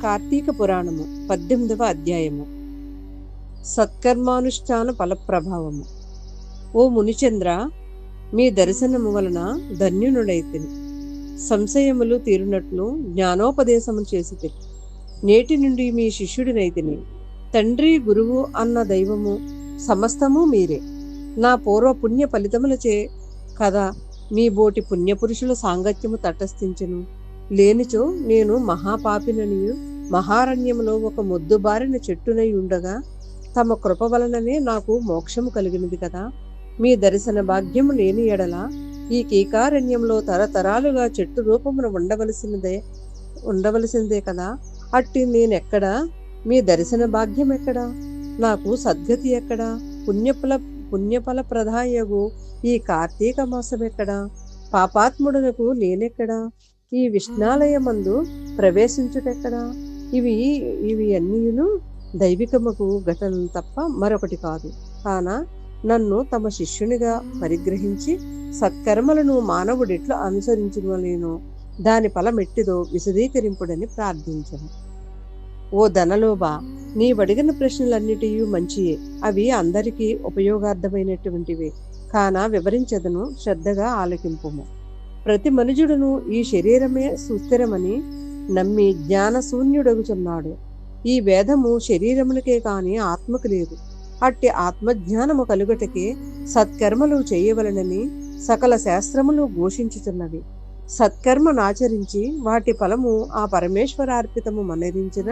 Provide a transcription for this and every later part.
కార్తీక పురాణము 18వ అధ్యాయము. సత్కర్మానుష్ఠాన ఫలప్రభావము. ఓ మునిచంద్ర, మీ దర్శనము వలన ధన్యునుడైతిని. సంశయములు తీరునట్లు జ్ఞానోపదేశము చేసి నేటి నుండి మీ శిష్యుడినైతిని. తండ్రి గురువు అన్న దైవము సమస్తము మీరే. నా పూర్వ పుణ్య ఫలితములచే కదా మీ బోటి పుణ్యపురుషుల సాంగత్యము తటస్థించెను. లేనిచో నేను మహాపాపిననియు మహారణ్యములో ఒక మొద్దుబారిన చెట్టునై ఉండగా తమ కృప వలననే నాకు మోక్షము కలిగినది కదా. మీ దర్శన భాగ్యము లేని ఎడల ఈ కీకారణ్యంలో తరతరాలుగా చెట్టు రూపమున ఉండవలసిందే కదా. అట్టి నేనెక్కడా? మీ దర్శన భాగ్యం ఎక్కడా? నాకు సద్గతి ఎక్కడా? పుణ్యఫల ప్రదాయగు ఈ కార్తీక మాసం ఎక్కడా? పాపాత్ముడునకు నేనెక్కడా? ఈ విష్ణాలయమందు ప్రవేశించుటెక్కడా? ఇవి అన్నీను దైవికముకు ఘటన తప్ప మరొకటి కాదు. కాన నన్ను తమ శిష్యునిగా పరిగ్రహించి సత్కర్మలను మానవుడిట్లు అనుసరించలేను. దాని ఫలమెట్టిదో విశదీకరింపుడని ప్రార్థించను. ఓ ధనలోబా, నీవడిగిన ప్రశ్నలన్నిటి మంచియే. అవి అందరికీ ఉపయోగార్థమైనటువంటివే. కాన వివరించదను, శ్రద్ధగా ఆలకింపుము. ప్రతి మనుజుడును ఈ శరీరమే సుస్థిరమని నమ్మి జ్ఞానశూన్యుడగుచున్నాడు. ఈ వేదము శరీరమునికే కాని ఆత్మకు లేదు. అట్టి ఆత్మజ్ఞానము కలుగటకే సత్కర్మలు చేయవలనని సకల శాస్త్రములు ఘోషించుచున్నవి. సత్కర్మనాచరించి వాటి ఫలము ఆ పరమేశ్వరార్పితము మనరించిన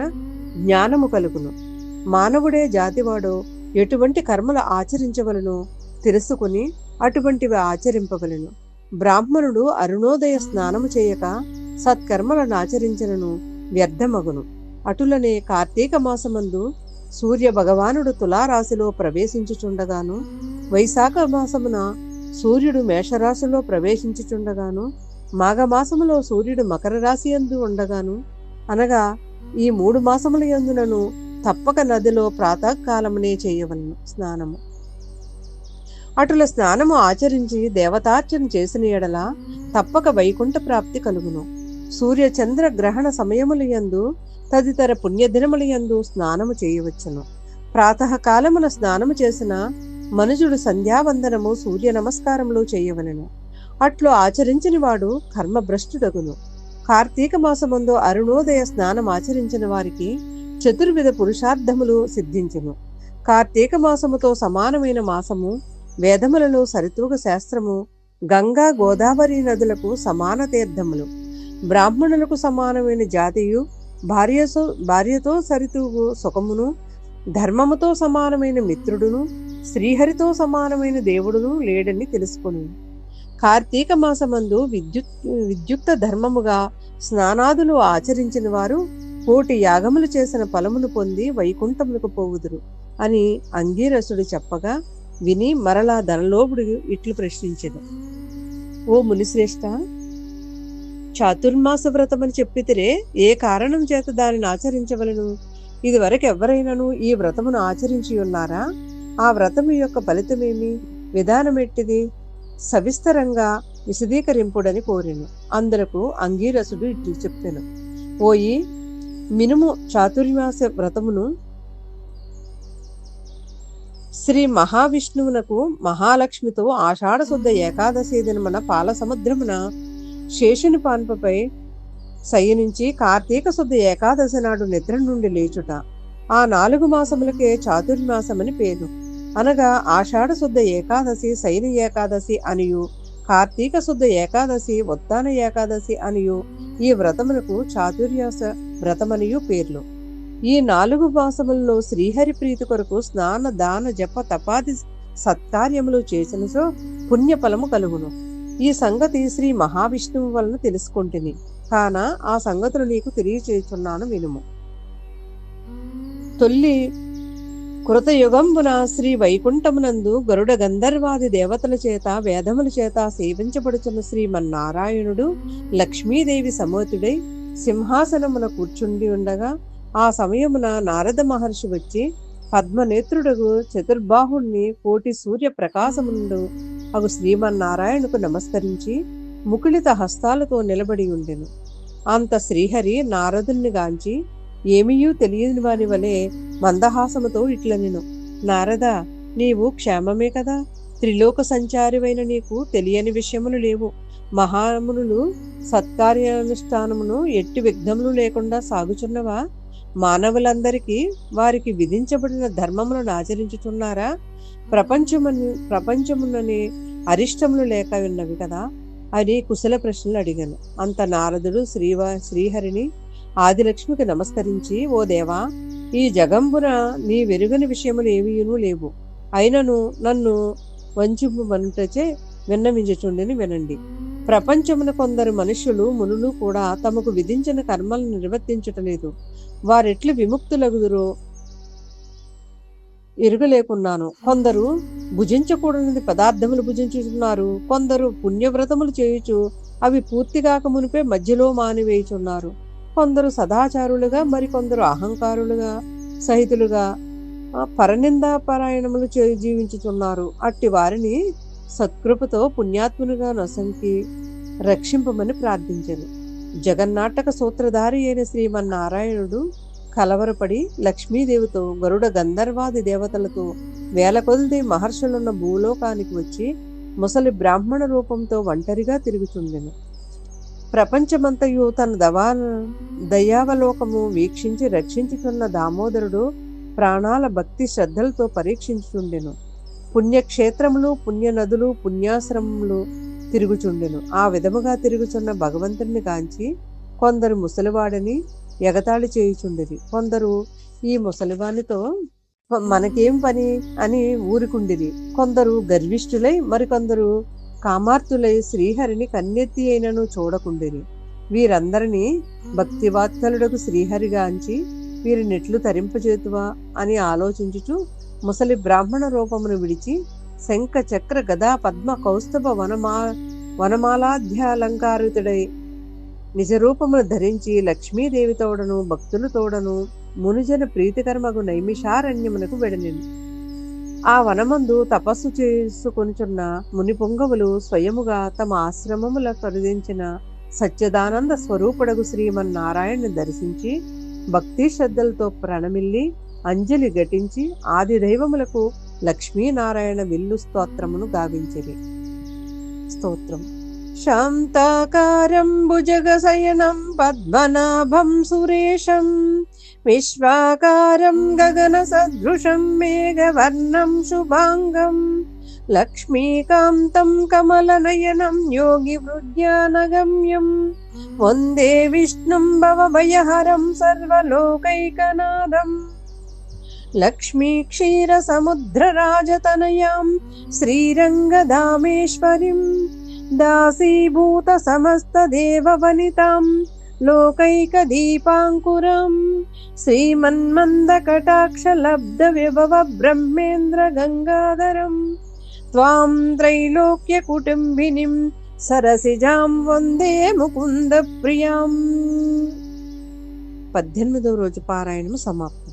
జ్ఞానము కలుగును. మానవుడే జాతివాడో ఎటువంటి కర్మలు ఆచరించవలనో తెలుసుకుని అటువంటివి ఆచరింపవలను. బ్రాహ్మణుడు అరుణోదయ స్నానము చేయక సత్కర్మలను ఆచరించను వ్యర్థమగును. అటులనే కార్తీక మాసమందు సూర్య భగవానుడు తులారాశిలో ప్రవేశించుచుండగాను, వైశాఖ మాసమున సూర్యుడు మేషరాశిలో ప్రవేశించుచుండగాను, మాఘమాసములో సూర్యుడు మకర రాశి యందు ఉండగాను, అనగా ఈ 3 మాసముల యందునను తప్పక నదిలో ప్రాతకాలమునే చేయవలను స్నానము. అటుల స్నానము ఆచరించి దేవతార్చన చేసిన ఎడల తప్పక వైకుంఠ ప్రాప్తి కలుగును. సూర్య చంద్ర గ్రహణ సమయముల యందు తదితర పుణ్యదినముల యందు స్నానము చేయవచ్చును. ప్రాతకాలమున స్నానము చేసిన మనుజుడు సంధ్యావందనము సూర్య నమస్కారములు చేయవలెను. అట్లు ఆచరించిన వాడు కర్మభ్రష్టుడగును. కార్తీక మాసమందు అరుణోదయ స్నానం ఆచరించిన వారికి చతుర్విధ పురుషార్థములు సిద్ధించును. కార్తీక మాసముతో సమానమైన మాసము వేదములలో సరితూగ శాస్త్రము, గంగా గోదావరి నదులకు సమాన తీర్థములు, బ్రాహ్మణులకు సమానమైన జాతియు, భార్యతో సరితూగు సుఖమును, ధర్మముతో సమానమైన మిత్రుడును, శ్రీహరితో సమానమైన దేవుడును లేడని తెలుసుకును. కార్తీక మాసమందు విద్యుక్త ధర్మముగా స్నానాదులు ఆచరించిన వారు కోటి యాగములు చేసిన ఫలమును పొంది వైకుంఠములకు పోవుదురు అని అంగీరసుడు చెప్పగా విని మరలా ధనలోభుడు ఇట్లు ప్రశ్నించెను. ఓ మునిశ్రేష్ఠ, చాతుర్మాస వ్రతమని చెప్పితిరే, ఏ కారణం చేత దానిని ఆచరించవలను? ఇది వరకు ఎవరైనాను ఈ వ్రతమును ఆచరించి ఉన్నారా? ఆ వ్రతము యొక్క ఫలితమేమి, విధానమెట్టిది? సవిస్తరంగా విశదీకరింపుడని కోరెను. అందులకు అంగీరసుడు ఇట్లు చెప్పెను. ఓయి మినుము, చాతుర్మాస వ్రతమును శ్రీ మహావిష్ణువునకు మహాలక్ష్మితో ఆషాఢ శుద్ధ ఏకాదశి దినమున పాల సముద్రమున శేషుని పాన్పపై శయనించి కార్తీక శుద్ధ ఏకాదశి నాడు నిద్ర నుండి లేచుట. ఆ 4 మాసములకే చాతుర్మాసమని పేరు. అనగా ఆషాఢ శుద్ధ ఏకాదశి శయన ఏకాదశి అనియు, కార్తీక శుద్ధ ఏకాదశి ఉత్తాన ఏకాదశి అనియు ఈ వ్రతమునకు చాతుర్మాస వ్రతమనియు పేర్లు. ఈ 4 మాసములలో శ్రీహరి ప్రీతి కొరకు స్నాన దాన జప తపాది సత్కార్యములు చేసినచో పుణ్యఫలము కలుగును. ఈ సంగతి శ్రీ మహావిష్ణువు వలన తెలుసుకుంటుని. కాన ఆ సంగతులు నీకు తెలియచేయుచున్నాను, వినుము. తొల్లి కృతయుగంబున శ్రీ వైకుంఠమునందు గరుడ గంధర్వాది దేవతల చేత వేదముల చేత సేవించబడుచున్న శ్రీమన్నారాయణుడు లక్ష్మీదేవి సమేతుడై సింహాసనమున కూర్చుండి ఉండగా ఆ సమయమున నారద మహర్షి వచ్చి పద్మనేత్రుడగు చతుర్బాహుణ్ణి కోటి సూర్య ప్రకాశముండు అగు శ్రీమన్నారాయణకు నమస్కరించి ముకుళిత హస్తాలతో నిలబడి ఉండెను. అంత శ్రీహరి నారదుని గాంచి, ఏమీయూ తెలియని వాని వలె మందహాసముతో ఇట్లనెను. నారద, నీవు క్షేమమే కదా? త్రిలోక సంచారివైన నీకు తెలియని విషయములు లేవు. మహామునులు సత్కార్యానుష్ఠానమును ఎట్టి విఘ్నములు లేకుండా సాగుచున్నవా? మానవులందరికీ వారికి విధించబడిన ధర్మములను ఆచరించుచున్నారా? ప్రపంచమునని అరిష్టములు లేక ఉన్నవి కదా అని కుశల ప్రశ్నలు అడిగాను. అంత నారదుడు శ్రీహరిని ఆదిలక్ష్మికి నమస్కరించి, ఓ దేవా, ఈ జగంబున నీ వెరుగని విషయములు ఏమీనూ లేవు. అయినను నన్ను వంచుమనుటచే విన్నవించుచుండని వినండి. ప్రపంచమున కొందరు మనుష్యులు మునులు కూడా తమకు విధించిన కర్మలను నిర్వర్తించటలేదు. వారెట్లు విముక్తులగుదురో ఎరుగలేకున్నాను. కొందరు భుజించకూడని పదార్థములు భుజించుచున్నారు. కొందరు పుణ్యవ్రతములు చేయుచు అవి పూర్తి కాక మునిపే మధ్యలో మానివేయుచున్నారు. కొందరు సదాచారులుగా, మరికొందరు అహంకారులుగా సహితులుగా పరనిందాపరాయణములు జీవించుచున్నారు. అట్టి వారిని సత్కృపతో పుణ్యాత్మునిగా నొసంకి రక్షింపమని ప్రార్థించను. జగన్నాటక సూత్రధారి అయిన శ్రీమన్నారాయణుడు కలవరపడి లక్ష్మీదేవితో, గరుడ గంధర్వాది దేవతలతో వేల కొలది మహర్షులున్న భూలోకానికి వచ్చి ముసలి బ్రాహ్మణ రూపంతో ఒంటరిగా తిరుగుచుండెను. ప్రపంచమంతయు తన దయావలోకము వీక్షించి రక్షించుతున్న దామోదరుడు ప్రాణాల భక్తి శ్రద్ధలతో పరీక్షించుచుండెను. పుణ్యక్షేత్రములు, పుణ్యనదులు, పుణ్యాశ్రమములు తిరుగుచుండెను. ఆ విధముగా తిరుగుచున్న భగవంతుని కాంచి కొందరు ముసలివాడని ఎగతాళి చేయుచుండిరి. కొందరు ఈ ముసలివానితో మనకేం పని అని ఊరుకుండిరి. కొందరు గర్విష్ఠులై, మరికొందరు కామార్తులై శ్రీహరిని కన్నెత్తి అయినను చూడకుండిరి. వీరందరినీ భక్తివాత్సలుడకు శ్రీహరిగాంచి వీరినెట్లు తరింపజేతువా అని ఆలోచించుచు ముసలి బ్రాహ్మణ రూపమును విడిచి శంఖ చక్ర గదా పద్మ కౌస్తభ వనమాలాధ్యాలంకారితుడై నిజరూపమును ధరించి లక్ష్మీదేవితోడను భక్తులతోడను మునిజన ప్రీతికరమగు నైమిషారణ్యమునకు వెడనెను. ఆ వనమందు తపస్సు చేసుకొనుచున్న ముని పొంగవులు స్వయముగా తమ ఆశ్రమముల కరుదించిన సత్యదానంద స్వరూపుడగు శ్రీమన్నారాయణ్ణి దర్శించి భక్తి శ్రద్ధలతో ప్రణమిల్లి అంజలి ఘటించి ఆది దైవములకు లక్ష్మీనారాయణ విల్లు స్తోత్రమును గావించిరి. స్తోత్రం. శాంతాకారం భుజగశయనం పద్మనాభం సురేశం విశ్వాకారం గగన సదృశం మేఘవర్ణం శుభాంగం లక్ష్మీకాంతం కమలనయనం యోగి వృద్ధ్యానగమ్యం వందే విష్ణుం భవభయహరం సర్వలోకైకనాథం లక్ష్మీ క్షీర సముద్ర రాజతనయాం శ్రీరంగధామేశ్వరీం దాసీభూత సమస్త దేవవనితాం లోకైక దీపాంకురం శ్రీమన్మంద కటాక్ష లబ్ధ విభవ బ్రహ్మేంద్ర గంగాధరం త్వాం త్రైలోక్య కుటుంబినిం సరసిజాం వందే ముకుంద ప్రియాం. 18వ రోజు పారాయణము సమాప్తం.